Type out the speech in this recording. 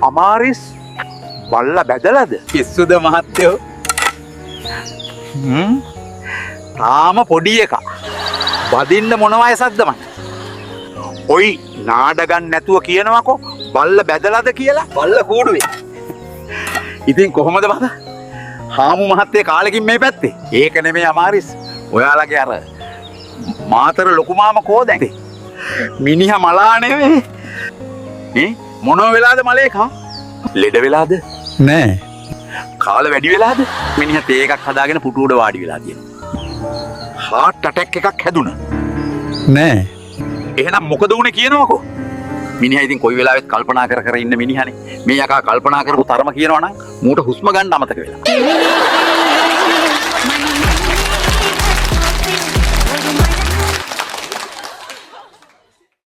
අමාරිස් බල්ලා බැදලාද? පිස්සුද මහත්තයෝ? තාම පොඩි එකා. වදින්න මොන වයසක්ද මන්? ඔයි නාඩගම් නැතුව කියනවාකෝ බල්ලා බැදලාද කියලා. බල්ල කූඩුවේ. ඉතින් කොහොමද බද? හාමු මහත්තයා කාලෙකින් මේ පැත්තේ. ඒක නෙමෙයි අමාරිස්. ඔයාලගේ අර මාතර ලොකු මාම කෝදැන්. මිනිහා මලා නෙවෙයි. මොන වෙලාද මලේකා? ලෙඩ වෙලාද? නෑ. කාල වැඩි වෙලාද? මිනිහා තේ එකක් හදාගෙන පුටු උඩ වාඩි වෙලා තියෙනවා. හાર્ට් ඇටැක් එකක් හැදුණා. නෑ. එහෙනම් මොකද වුනේ කියනවකෝ? මිනිහා ඉතින් කොයි වෙලාවෙත් කල්පනා කර කර ඉන්න මිනිහනේ. මේ යකා කල්පනා කරපු තරම කියනවනම් මූට හුස්ම ගන්න අමතක වෙලා.